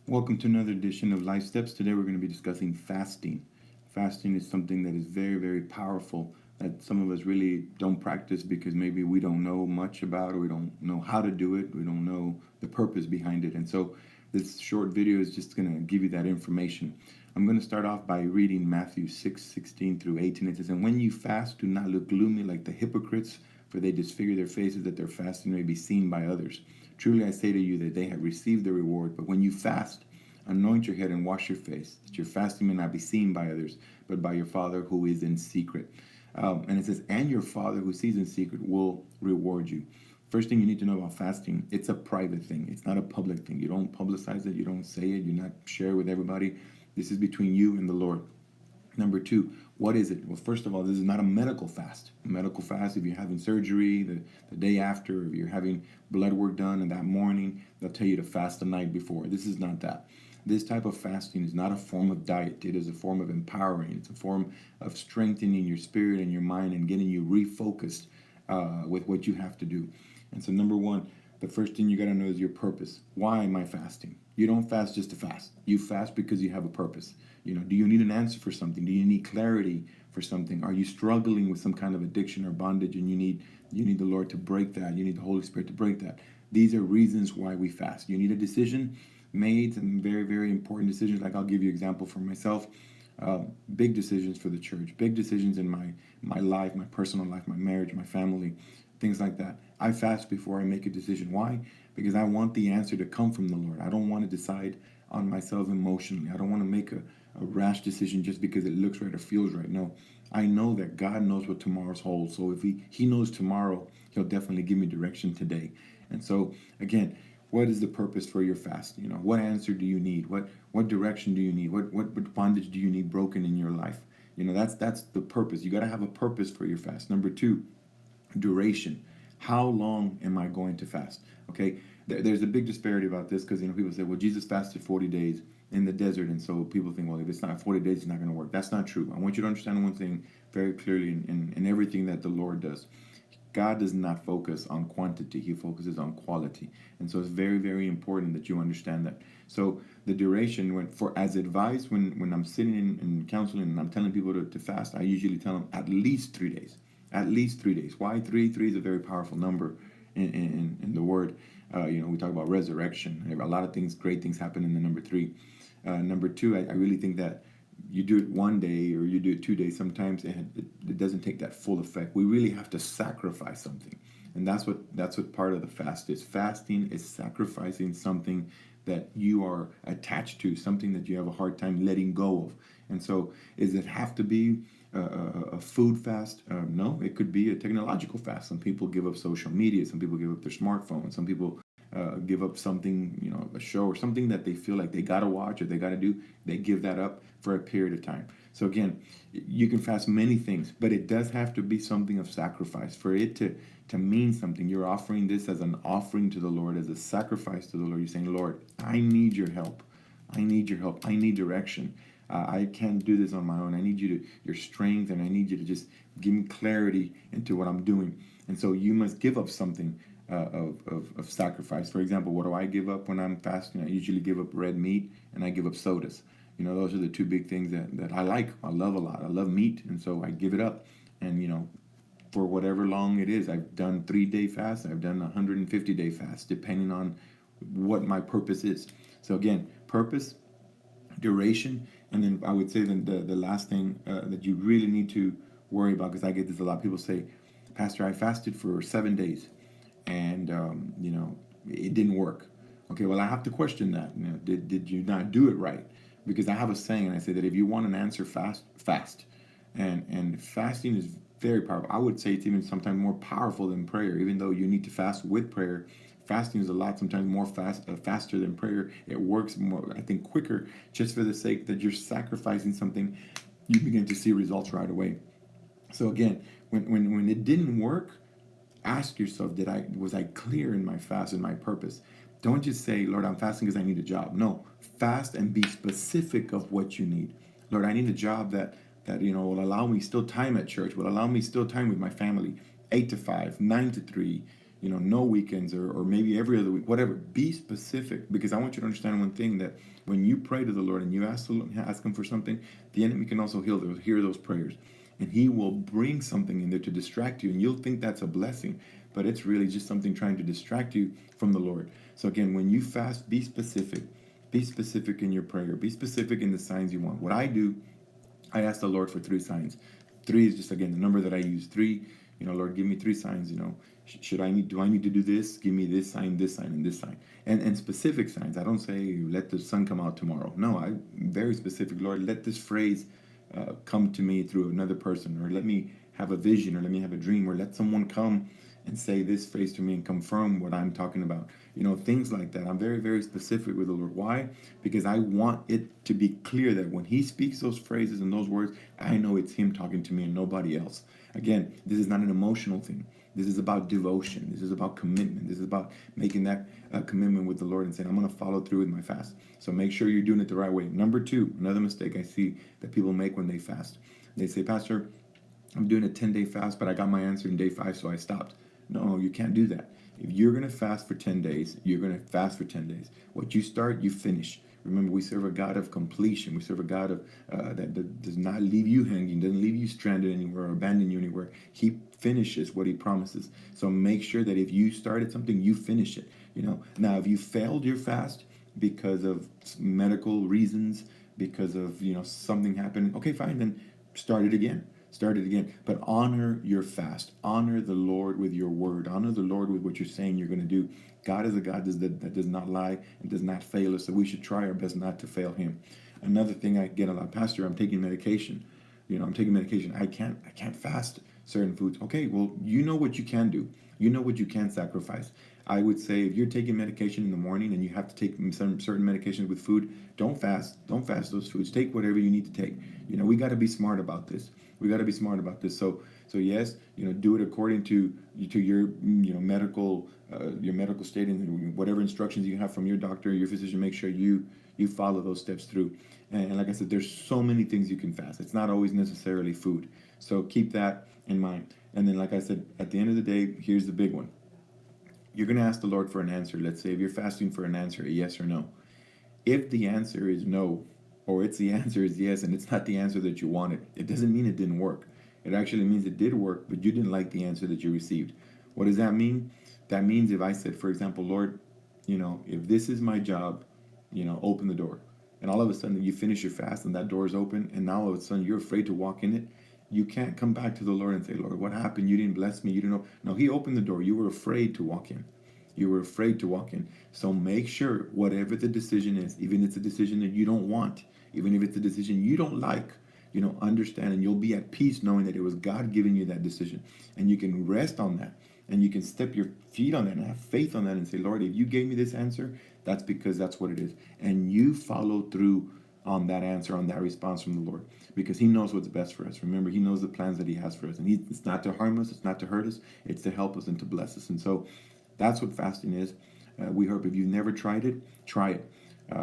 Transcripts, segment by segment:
Welcome to another edition of Life Steps. Today we're going to be discussing fasting. Fasting is something that is very, very powerful that some of us really don't practice because maybe we don't know much about or we don't know how to do it. We don't know the purpose behind it. And so this short video is just going to give you that information. I'm going to start off by reading Matthew 6:16 through 18. It says, "And when you fast, do not look gloomy like the hypocrites, for they disfigure their faces that their fasting may be seen by others. Truly I say to you that they have received their reward. But when you fast, anoint your head and wash your face, that your fasting may not be seen by others, but by your Father who is in secret." And it says, "And your Father who sees in secret will reward you." First thing you need to know about fasting, it's a private thing. It's not a public thing. You don't publicize it. You don't say it. You not share it with everybody. This is between you and the Lord. Number two, what is it? Well, first of all, this is not a medical fast. A medical fast, if you're having surgery the day after, if you're having blood work done and that morning, they'll tell you to fast the night before. This is not that. This type of fasting is not a form of diet. It is a form of empowering. It's a form of strengthening your spirit and your mind and getting you refocused with what you have to do. And so, number one, the first thing you got to know is your purpose. Why am I fasting? You don't fast just to fast. You fast because you have a purpose. Do you need an answer for something? Do you need clarity for something? Are you struggling with some kind of addiction or bondage and you need the Lord to break that? You need the Holy Spirit to break that. These are reasons why we fast. You need a decision made, some very, very important decisions. Like I'll give you an example for myself. Big decisions for the church, big decisions in my life, my personal life, my marriage, my family, things like that. I fast before I make a decision. Why? Because I want the answer to come from the Lord. I don't want to decide on myself emotionally. I don't want to make a rash decision just because it looks right or feels right. No, I know that God knows what tomorrow's holds. So if he knows tomorrow, he'll definitely give me direction today. And so again, what is the purpose for your fast? What answer do you need? What direction do you need? What bondage do you need broken in your life? That's the purpose. You got to have a purpose for your fast. Number two, duration. How long am I going to fast? Okay, there's a big disparity about this because people say, well, Jesus fasted 40 days in the desert, and so people think, well, if it's not 40 days, it's not going to work. That's not true. I want you to understand one thing very clearly in everything that the Lord does. God does not focus on quantity, he focuses on quality. And so it's very, very important that you understand that. So the duration, as advice, when I'm sitting in counseling and I'm telling people to fast, I usually tell them at least 3 days. At least 3 days. Why three? Three is a very powerful number in the word. We talk about resurrection. A lot of things, great things happen in the number three. Number two, I really think that you do it one day or you do it 2 days, sometimes it doesn't take that full effect. We really have to sacrifice something. And that's what part of the fast is. Fasting is sacrificing something that you are attached to, something that you have a hard time letting go of. And so, does it have to be a food fast? No, it could be a technological fast. Some people give up social media. Some people give up their smartphone. Some people give up something, a show or something that they feel like they got to watch or they got to do. They give that up for a period of time. So again, you can fast many things, but it does have to be something of sacrifice. For it to mean something, you're offering this as an offering to the Lord, as a sacrifice to the Lord. You're saying, Lord, I need your help. I need your help. I need direction. I can't do this on my own. I need your strength, and I need you to just give me clarity into what I'm doing. And so you must give up something of sacrifice. For example, what do I give up when I'm fasting? I usually give up red meat and I give up sodas. Those are the two big things that I like. I love a lot. I love meat, and so I give it up. And for whatever long it is, I've done 3-day fasts. I've done 150-day fasts, depending on what my purpose is. So again, purpose, duration, and then I would say then the last thing that you really need to worry about, because I get this a lot. People say, Pastor, I fasted for 7 days and it didn't work. Okay, well, I have to question that. Did you not do it right? Because I have a saying, and I say that if you want an answer fast. And fasting is very powerful. I would say it's even sometimes more powerful than prayer, even though you need to fast with prayer. Fasting is a lot sometimes more faster than prayer. It works more, I think, quicker, just for the sake that you're sacrificing something. You begin to see results right away. So again, when it didn't work, ask yourself, was I clear in my fast and my purpose? Don't just say, Lord, I'm fasting because I need a job. No, fast and be specific of what you need. Lord, I need a job that will allow me still time at church, will allow me still time with my family, 8 to 5, 9 to 3, no weekends, or maybe every other week, whatever. Be specific, because I want you to understand one thing, that when you pray to the Lord and you ask him for something, the enemy can also hear those prayers. And he will bring something in there to distract you, and you'll think that's a blessing, but it's really just something trying to distract you from the Lord. So again, when you fast, be specific. Be specific in your prayer. Be specific in the signs you want. What I do, I ask the Lord for 3 signs. 3 is just, again, the number that I use. 3, Lord, give me 3 signs. Do I need to do this? Give me this sign, and this sign. And specific signs. I don't say, let the sun come out tomorrow. No, I'm very specific. Lord, let this phrase come to me through another person, or let me have a vision, or let me have a dream, or let someone come and say this phrase to me and confirm what I'm talking about. Things like that. I'm very, very specific with the Lord. Why? Because I want it to be clear that when he speaks those phrases and those words, I know it's him talking to me and nobody else. Again, this is not an emotional thing. This is about devotion. This is about commitment. This is about making that commitment with the Lord and saying, I'm going to follow through with my fast. So make sure you're doing it the right way. Number 2, another mistake I see that people make when they fast. They say, Pastor, I'm doing a 10-day fast, but I got my answer in day 5, so I stopped. No, you can't do that. If you're going to fast for 10 days, you're going to fast for 10 days. What you start, you finish. Remember, we serve a God of completion. We serve a God of that does not leave you hanging, doesn't leave you stranded anywhere or abandon you anywhere. He finishes what he promises. So make sure that if you started something, you finish it. Now, if you failed your fast because of medical reasons, because of something happened, okay, fine, then start it again. Start it again. But honor your fast. Honor the Lord with your word. Honor the Lord with what you're saying you're going to do. God is a God that does not lie and does not fail us, so we should try our best not to fail him. Another thing I get a lot, Pastor, I'm taking medication. I'm taking medication. I can't fast certain foods. Okay, well, you know what you can do. You know what you can sacrifice. I would say if you're taking medication in the morning and you have to take some certain medications with food, don't fast. Don't fast those foods. Take whatever you need to take. We got to be smart about this. We got to be smart about this. So yes, do it according to your medical state, and whatever instructions you have from your doctor, your physician. Make sure you follow those steps through. And like I said, there's so many things you can fast. It's not always necessarily food. So keep that in mind. And then, like I said, at the end of the day, here's the big one. You're going to ask the Lord for an answer. Let's say if you're fasting for an answer, a yes or no. If the answer is no, or the answer is yes, and it's not the answer that you wanted, it doesn't mean it didn't work. It actually means it did work, but you didn't like the answer that you received. What does that mean? That means if I said, for example, Lord, if this is my job, open the door. And all of a sudden you finish your fast and that door is open, and now all of a sudden you're afraid to walk in it. You can't come back to the Lord and say, Lord, what happened? You didn't bless me. You didn't know. No, he opened the door. You were afraid to walk in. You were afraid to walk in. So make sure whatever the decision is, even if it's a decision that you don't want, even if it's a decision you don't like, understand, and you'll be at peace knowing that it was God giving you that decision. And you can rest on that. And you can step your feet on that and have faith on that and say, Lord, if you gave me this answer, that's because that's what it is. And you follow through on that answer, on that response from the Lord, because he knows what's best for us. Remember, he knows the plans that he has for us. And it's not to harm us, it's not to hurt us, it's to help us and to bless us. And so that's what fasting is. We hope if you've never tried it, try it.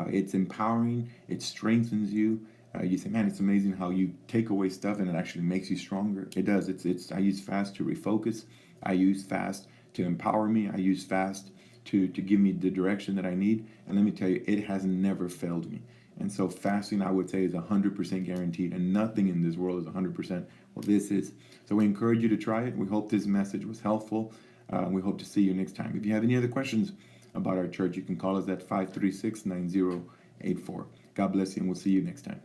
It's empowering, it strengthens you. You say, man, it's amazing how you take away stuff and it actually makes you stronger. It does. I use fast to refocus. I use fast to empower me. I use fast to give me the direction that I need. And let me tell you, it has never failed me. And so fasting, I would say, is 100% guaranteed, and nothing in this world is 100%. Well, this is. So we encourage you to try it. We hope this message was helpful. We hope to see you next time. If you have any other questions about our church, you can call us at 536-9084. God bless you, and we'll see you next time.